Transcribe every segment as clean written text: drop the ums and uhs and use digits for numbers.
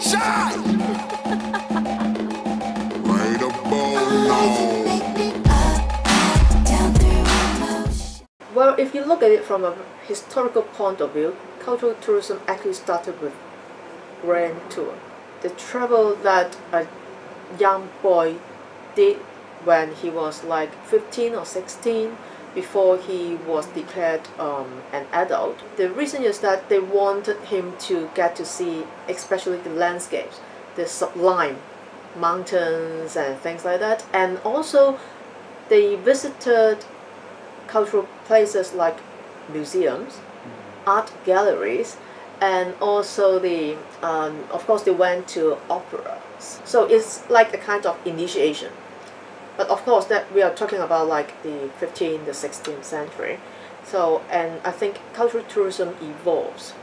Shot! Right about now. Well, if you look at it from a historical point of view, cultural tourism actually started with Grand Tour. The travel that a young boy did when he was like 15 or 16 before he was declared an adult. The reason is that they wanted him to get to see especially the landscapes, the sublime mountains and things like that, and also they visited cultural places like museums, art galleries, and also of course they went to operas. So it's like a kind of initiation. But of course that we are talking about like the 15th, the 16th century. So, and I think cultural tourism evolves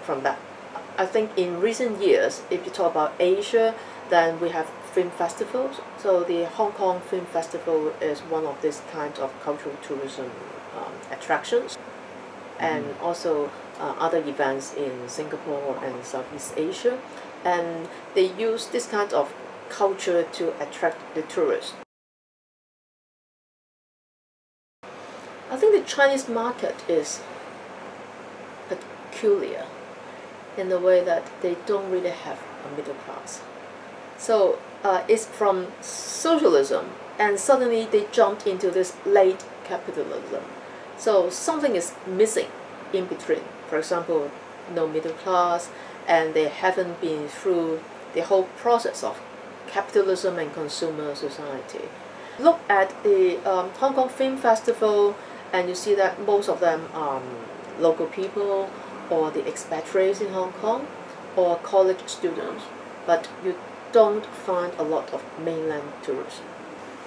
from that. I think in recent years, if you talk about Asia, then we have film festivals. So the Hong Kong Film Festival is one of this kind of cultural tourism attractions. And also other events in Singapore and Southeast Asia. And they use this kind of culture to attract the tourists. I think the Chinese market is peculiar in the way that they don't really have a middle class. So it's from socialism, and suddenly they jumped into this late capitalism. So something is missing in between. For example, no middle class, and they haven't been through the whole process of capitalism and consumer society. Look at the Hong Kong Film Festival, and you see that most of them are local people or the expatriates in Hong Kong or college students, but you don't find a lot of mainland tourists.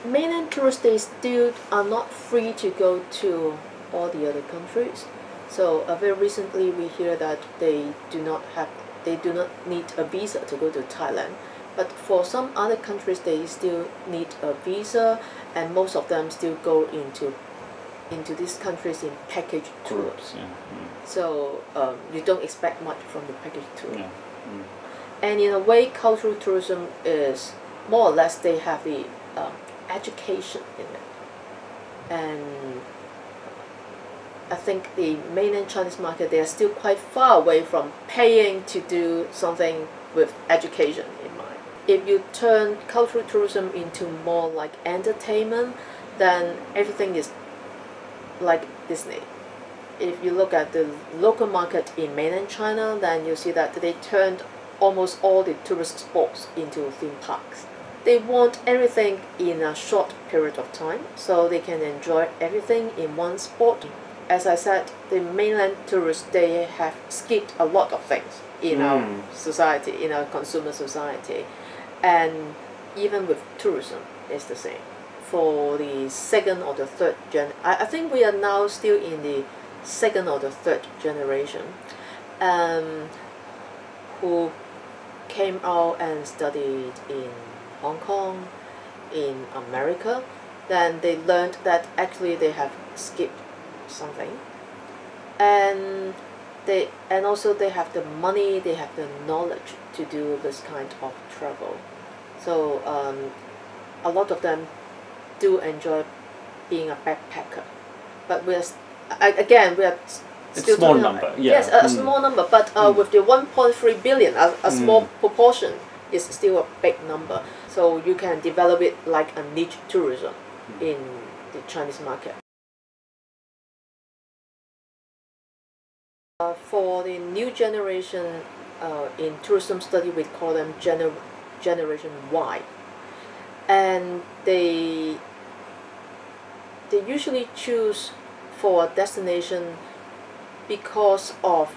Mainland tourists, they still are not free to go to all the other countries. So very recently we hear that they do not need a visa to go to Thailand. But for some other countries, they still need a visa, and most of them still go into these countries in package tours. Yeah. So you don't expect much from the package tour. Yeah. And in a way, cultural tourism is more or less they have the education in it. And I think the mainland Chinese market, they are still quite far away from paying to do something with education in mind. If you turn cultural tourism into more like entertainment, then everything is like Disney. If you look at the local market in mainland China, then you see that they turned almost all the tourist spots into theme parks. They want everything in a short period of time, so they can enjoy everything in one spot. As I said, the mainland tourists, they have skipped a lot of things in our society, in our consumer society. And even with tourism, it's the same. For the second or the third I think we are now still in the second or the third generation who came out and studied in Hong Kong, in America. Then they learned that actually they have skipped something, and also they have the money, they have the knowledge to do this kind of travel. So a lot of them do enjoy being a backpacker, but we are still small number. Yeah. Yes, a small number, but with the 1.3 billion, a small proportion is still a big number. So you can develop it like a niche tourism in the Chinese market. For the new generation in tourism study, we call them Generation Y, and they usually choose for a destination because of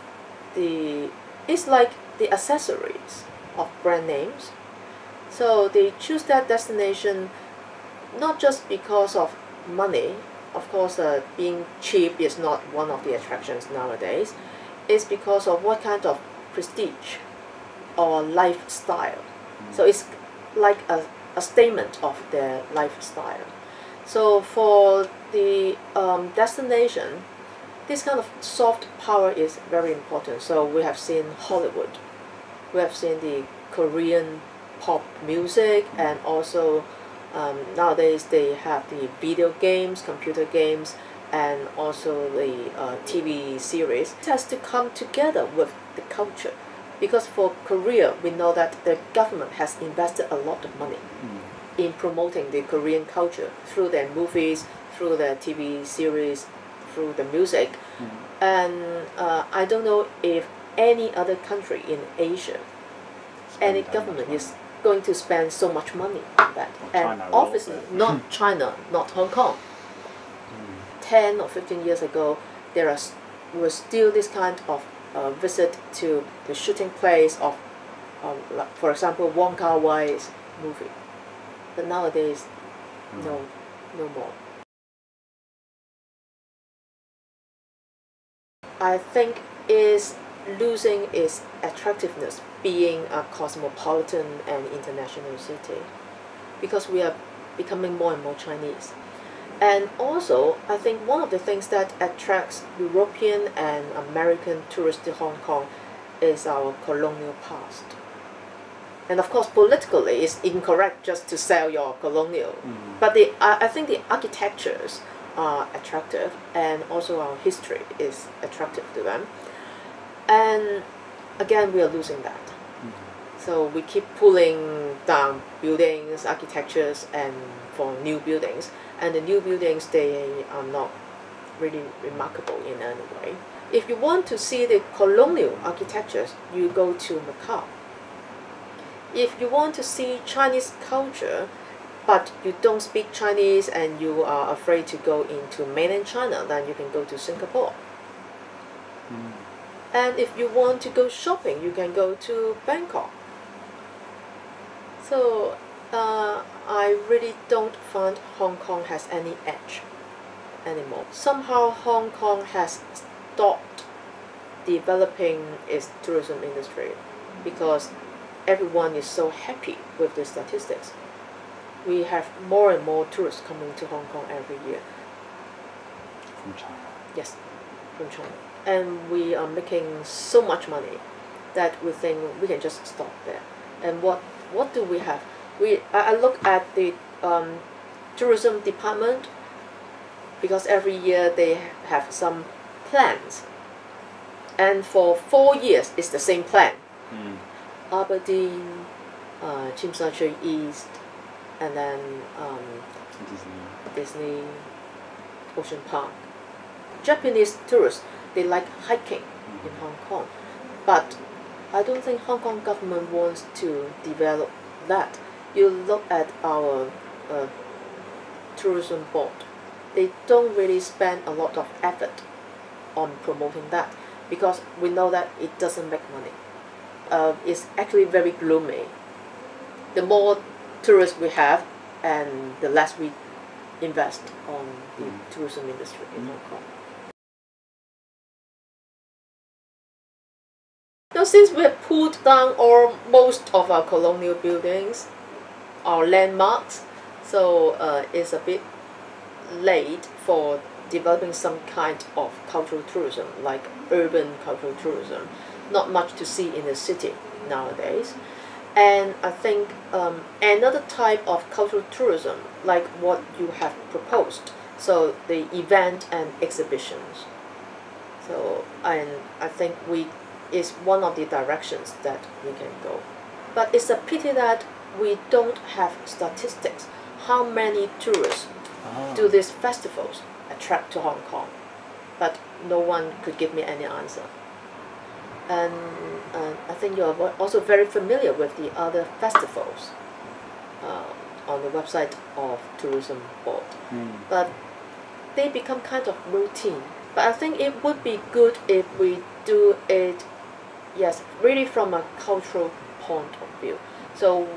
it's like the accessories of brand names. So they choose that destination not just because of money. Of course, being cheap is not one of the attractions nowadays. It's because of what kind of prestige or lifestyle. So it's like a statement of their lifestyle. So for the destination, this kind of soft power is very important. So we have seen Hollywood, We have seen the Korean pop music, and also nowadays they have the video games, computer games, and also the TV series. It has to come together with the culture, because for Korea we know that the government has invested a lot of money in promoting the Korean culture through their movies, through their TV series, through the music. And I don't know if any other country in Asia, any government is going to spend so much money on that. And obviously not China, not Hong Kong. 10 or 15 years ago, there was still this kind of visit to the shooting place of, like, for example, Wong Kar-wai's movie. But nowadays, no more. I think is losing its attractiveness being a cosmopolitan and international city, because we are becoming more and more Chinese. And also, I think one of the things that attracts European and American tourists to Hong Kong is our colonial past. And of course, politically, it's incorrect just to sell your colonial. But I think the architectures are attractive, and also our history is attractive to them. And again, we are losing that. So we keep pulling down buildings, architectures, and for new buildings. And the new buildings, they are not really remarkable in any way. If you want to see the colonial architectures, you go to Macau. If you want to see Chinese culture, but you don't speak Chinese and you are afraid to go into mainland China, then you can go to Singapore. And if you want to go shopping, you can go to Bangkok. So I really don't find Hong Kong has any edge anymore. Somehow Hong Kong has stopped developing its tourism industry because everyone is so happy with the statistics. We have more and more tourists coming to Hong Kong every year. From China? Yes, from China. And we are making so much money that we think we can just stop there. And what do we have? I look at the tourism department, because every year they have some plans. And for 4 years, it's the same plan. Aberdeen, Tsim Sha Tsui East, and then Disney, Ocean Park. Japanese tourists, they like hiking in Hong Kong, but I don't think Hong Kong government wants to develop that. You look at our tourism board, they don't really spend a lot of effort on promoting that, because we know that it doesn't make money. It's actually very gloomy. The more tourists we have, and the less we invest on the tourism industry in Hong Kong. Now, since we have pulled down most of our colonial buildings, our landmarks, so it's a bit late for developing some kind of cultural tourism, like urban cultural tourism. Not much to see in the city nowadays. And I think another type of cultural tourism, like what you have proposed, so the event and exhibitions. So, and I think is one of the directions that we can go. But it's a pity that we don't have statistics. How many tourists do these festivals attract to Hong Kong? But no one could give me any answer. And I think you're also very familiar with the other festivals on the website of Tourism Board. But they become kind of routine. But I think it would be good if we do it, yes, really from a cultural point of view. So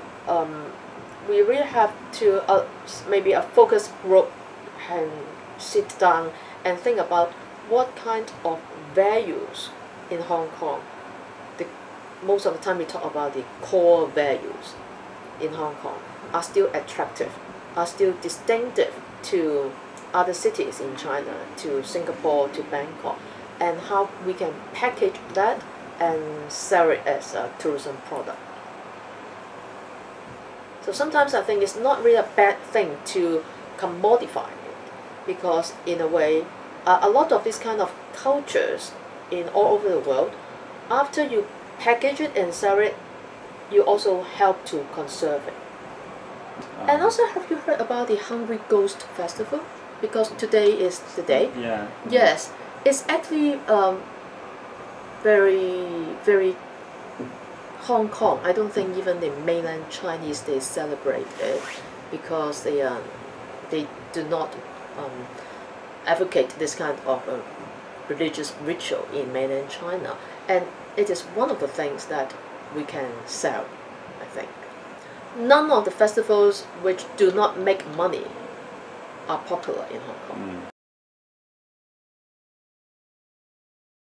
we really have to, maybe a focus group can sit down and think about what kind of values in Hong Kong. Most of the time we talk about the core values in Hong Kong are still attractive, are still distinctive to other cities in China, to Singapore, to Bangkok, and how we can package that and sell it as a tourism product. So sometimes I think it's not really a bad thing to commodify it, because in a way, a lot of these kind of cultures in all over the world, after you package it and sell it, you also help to conserve it. And also, have you heard about the Hungry Ghost Festival? Because today is the day. Yeah. Yes, it's actually very, very Hong Kong. I don't think even the mainland Chinese they celebrate it, because they do not advocate this kind of religious ritual in mainland China, and it is one of the things that we can sell, I think. None of the festivals which do not make money are popular in Hong Kong.